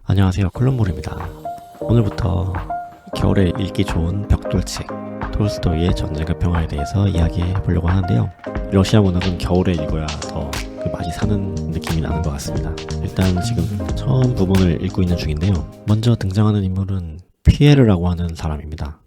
안녕하세요, 콜럼볼입니다. 오늘부터 겨울에 읽기 좋은 벽돌책 톨스토이의 전쟁과 평화에 대해서 이야기해 보려고 하는데요. 러시아 문학은 겨울에 읽어야 더 그 맛이 사는 느낌이 나는 것 같습니다. 일단 지금 처음 부분을 읽고 있는 중인데요. 먼저 등장하는 인물은 피에르라고 하는 사람입니다.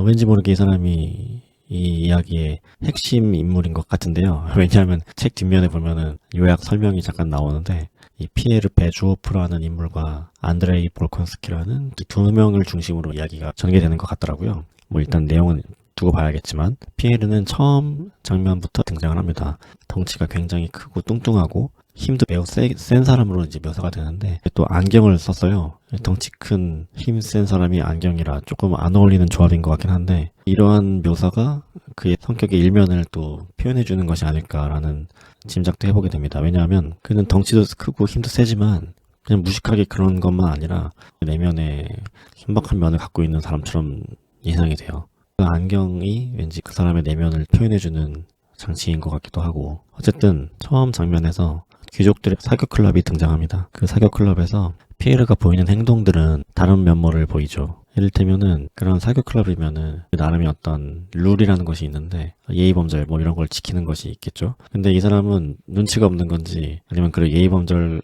왠지 모르게 이 사람이 이 이야기의 핵심 인물인 것 같은데요. 왜냐하면 책 뒷면에 보면은 요약 설명이 잠깐 나오는데 이 피에르 베주오프라는 인물과 안드레이 볼콘스키라는 이 두 명을 중심으로 이야기가 전개되는 것 같더라고요. 뭐 일단 내용은 두고 봐야겠지만 피에르는 처음 장면부터 등장을 합니다. 덩치가 굉장히 크고 뚱뚱하고 힘도 매우 센 사람으로 이제 묘사가 되는데 또 안경을 썼어요. 덩치 큰 힘 센 사람이 안경이라 조금 안 어울리는 조합인 것 같긴 한데 이러한 묘사가 그의 성격의 일면을 또 표현해주는 것이 아닐까라는 짐작도 해보게 됩니다. 왜냐하면 그는 덩치도 크고 힘도 세지만 그냥 무식하게 그런 것만 아니라 내면에 순박한 면을 갖고 있는 사람처럼 예상이 돼요. 그 안경이 왠지 그 사람의 내면을 표현해주는 장치인 것 같기도 하고 어쨌든 처음 장면에서 귀족들의 사교 클럽이 등장합니다. 그 사교 클럽에서 피에르가 보이는 행동들은 다른 면모를 보이죠. 이를테면은 그런 사교 클럽이면은 나름의 어떤 룰이라는 것이 있는데 예의범절 뭐 이런 걸 지키는 것이 있겠죠. 근데 이 사람은 눈치가 없는 건지 아니면 그런 예의범절을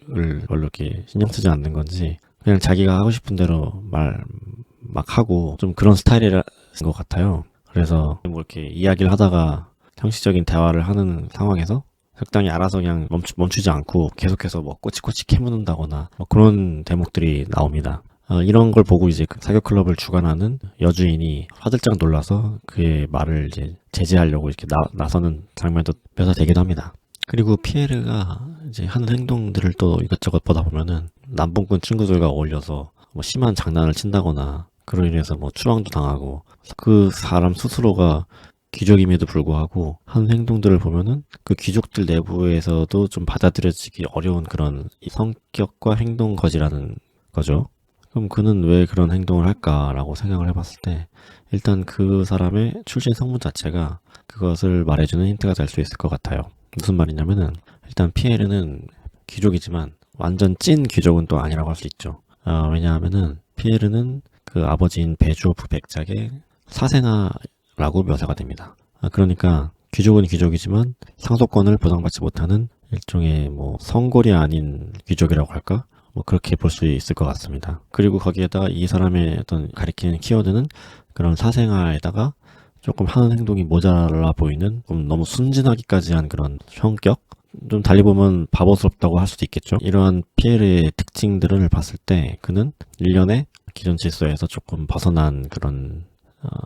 별로 이렇게 신경 쓰지 않는 건지 그냥 자기가 하고 싶은 대로 말 막 하고 좀 그런 스타일인 것 같아요. 그래서 뭐 이렇게 이야기를 하다가 형식적인 대화를 하는 상황에서 적당히 알아서 그냥 멈추지 않고 계속해서 뭐 꼬치꼬치 캐묻는다거나 뭐 그런 대목들이 나옵니다. 이런 걸 보고 이제 그 사교 클럽을 주관하는 여주인이 화들짝 놀라서 그의 말을 이제 제지하려고 이렇게 나서는 장면도 묘사되기도 합니다. 그리고 피에르가 이제 하는 행동들을 또 이것저것 보다 보면은 남봉꾼 친구들과 어울려서 뭐 심한 장난을 친다거나 그로 인해서 뭐 추방도 당하고 그 사람 스스로가 귀족임에도 불구하고 하는 행동들을 보면은 그 귀족들 내부에서도 좀 받아들여지기 어려운 그런 성격과 행동 거지라는 거죠. 그럼 그는 왜 그런 행동을 할까라고 생각을 해봤을 때 일단 그 사람의 출신 성분 자체가 그것을 말해주는 힌트가 될 수 있을 것 같아요. 무슨 말이냐면은 일단 피에르는 귀족이지만 완전 찐 귀족은 또 아니라고 할 수 있죠. 왜냐하면은 피에르는 그 아버지인 베주오프 백작의 사생아라고 묘사가 됩니다. 그러니까 귀족은 귀족이지만 상속권을 보장받지 못하는 일종의 뭐 성골이 아닌 귀족이라고 할까? 뭐 그렇게 볼 수 있을 것 같습니다. 그리고 거기에다가 이 사람의 어떤 가리키는 키워드는 그런 사생아에다가 조금 하는 행동이 모자라 보이는 좀 너무 순진하기까지 한 그런 성격? 좀 달리 보면 바보스럽다고 할 수도 있겠죠. 이러한 피에르의 특징들을 봤을 때 그는 일련의 기존 질서에서 조금 벗어난 그런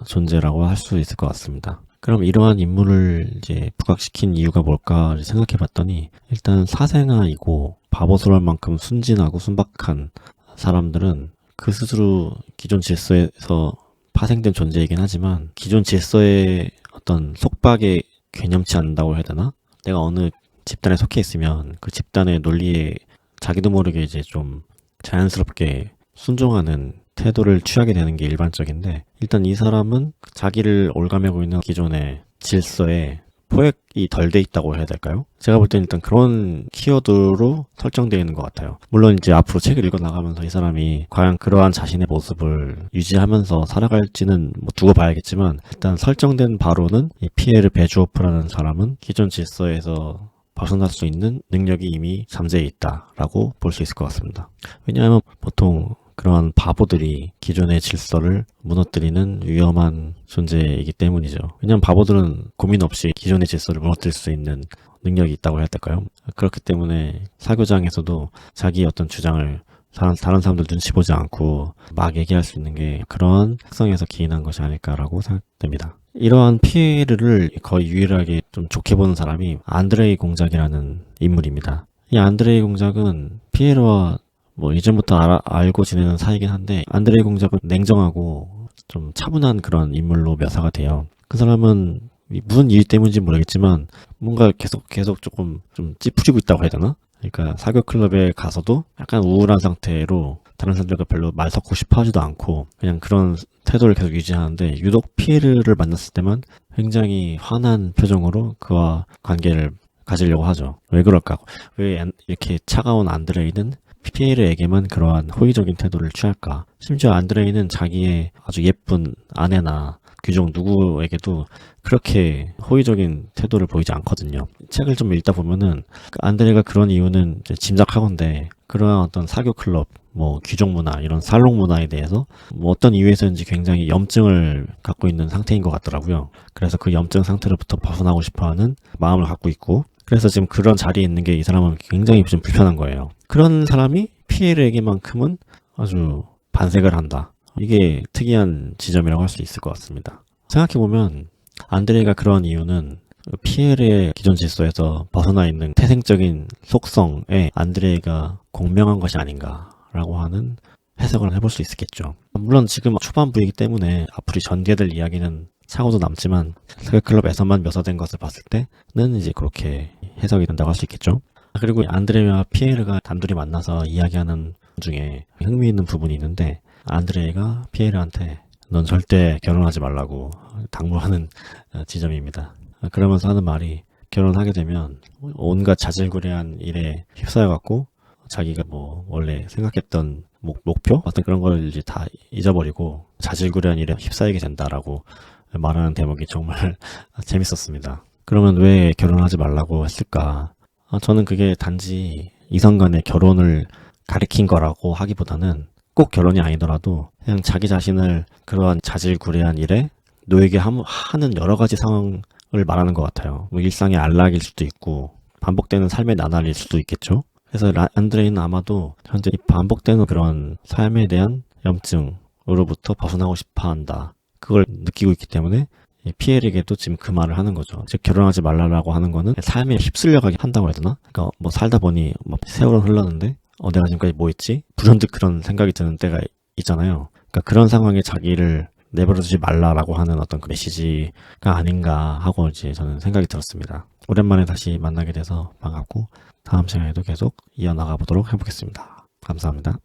존재라고 할 수 있을 것 같습니다. 그럼 이러한 인물을 이제 부각시킨 이유가 뭘까 생각해 봤더니 일단 사생아이고 바보스러울 만큼 순진하고 순박한 사람들은 그 스스로 기존 질서에서 파생된 존재이긴 하지만 기존 질서의 어떤 속박에 괴념치 않는다고 해야 되나? 내가 어느 집단에 속해 있으면 그 집단의 논리에 자기도 모르게 이제 좀 자연스럽게 순종하는 태도를 취하게 되는 게 일반적인데 일단 이 사람은 자기를 올가매고 있는 기존의 질서에 포획이 덜 돼 있다고 해야 될까요? 제가 볼 때는 일단 그런 키워드로 설정되어 있는 것 같아요. 물론 이제 앞으로 책을 읽어 나가면서 이 사람이 과연 그러한 자신의 모습을 유지하면서 살아갈지는 뭐 두고 봐야겠지만 일단 설정된 바로는 이 피에르 베주오프라는 사람은 기존 질서에서 벗어날 수 있는 능력이 이미 잠재해 있다라고 볼 수 있을 것 같습니다. 왜냐하면 보통 그러한 바보들이 기존의 질서를 무너뜨리는 위험한 존재이기 때문이죠. 왜냐하면 바보들은 고민 없이 기존의 질서를 무너뜨릴 수 있는 능력이 있다고 해야 될까요? 그렇기 때문에 사교장에서도 자기 어떤 주장을 다른 사람들 눈치 보지 않고 막 얘기할 수 있는 게 그런 특성에서 기인한 것이 아닐까라고 생각됩니다. 이러한 피에르를 거의 유일하게 좀 좋게 보는 사람이 안드레이 공작이라는 인물입니다. 이 안드레이 공작은 피에르와 뭐 이전부터 알고 지내는 사이긴 한데 안드레이 공작은 냉정하고 좀 차분한 그런 인물로 묘사가 돼요. 그 사람은 무슨 일 때문인지 모르겠지만 뭔가 계속 조금 좀 찌푸리고 있다고 해야 되나? 그러니까 사교 클럽에 가서도 약간 우울한 상태로 다른 사람들과 별로 말 섞고 싶어 하지도 않고 그냥 그런 태도를 계속 유지하는데 유독 피에르를 만났을 때만 굉장히 환한 표정으로 그와 관계를 가지려고 하죠. 왜 그럴까? 왜 이렇게 차가운 안드레이는 피에르에게만 그러한 호의적인 태도를 취할까? 심지어 안드레이는 자기의 아주 예쁜 아내나 귀족 누구에게도 그렇게 호의적인 태도를 보이지 않거든요. 책을 좀 읽다 보면은 안드레이가 그런 이유는 이제 짐작하건대 그러한 어떤 사교 클럽, 뭐 귀족 문화, 이런 살롱 문화에 대해서 뭐 어떤 이유에서인지 굉장히 염증을 갖고 있는 상태인 것 같더라고요. 그래서 그 염증 상태로부터 벗어나고 싶어하는 마음을 갖고 있고, 그래서 지금 그런 자리에 있는 게 이 사람은 굉장히 좀 불편한 거예요. 그런 사람이 피에르에게만큼은 아주 반색을 한다. 이게 특이한 지점이라고 할 수 있을 것 같습니다. 생각해보면 안드레이가 그런 이유는 피에르의 기존 질서에서 벗어나 있는 태생적인 속성에 안드레이가 공명한 것이 아닌가라고 하는 해석을 해볼 수 있겠죠. 물론 지금 초반부이기 때문에 앞으로 전개될 이야기는 차고도 남지만 사교클럽에서만 묘사된 것을 봤을 때는 이제 그렇게 해석이 된다고 할 수 있겠죠. 그리고 안드레이와 피에르가 단둘이 만나서 이야기하는 중에 흥미있는 부분이 있는데, 안드레이가 피에르한테 넌 절대 결혼하지 말라고 당부하는 지점입니다. 그러면서 하는 말이, 결혼하게 되면 온갖 자질구레한 일에 휩싸여갖고 자기가 뭐 원래 생각했던 목표? 어떤 그런 걸 이제 다 잊어버리고 자질구레한 일에 휩싸이게 된다라고 말하는 대목이 정말 재밌었습니다. 그러면 왜 결혼하지 말라고 했을까? 저는 그게 단지 이성 간의 결혼을 가리킨 거라고 하기보다는 꼭 결혼이 아니더라도 그냥 자기 자신을 그러한 자질구레한 일에 놓이게 하는 여러 가지 상황을 말하는 것 같아요. 뭐 일상의 안락일 수도 있고 반복되는 삶의 나날일 수도 있겠죠. 그래서 안드레이는 아마도 현재 반복되는 그런 삶에 대한 염증으로부터 벗어나고 싶어 한다. 그걸 느끼고 있기 때문에 피에르에게도 지금 그 말을 하는 거죠. 즉 결혼하지 말라라고 하는 거는 삶에 휩쓸려가게 한다고 해야 되나? 그러니까 뭐 살다 보니 뭐 세월은 흘렀는데 내가 지금까지 뭐 했지? 불현듯 그런 생각이 드는 때가 있잖아요. 그러니까 그런 상황에 자기를 내버려두지 말라라고 하는 어떤 그 메시지가 아닌가 하고 이제 저는 생각이 들었습니다. 오랜만에 다시 만나게 돼서 반갑고 다음 시간에도 계속 이어나가 보도록 해보겠습니다. 감사합니다.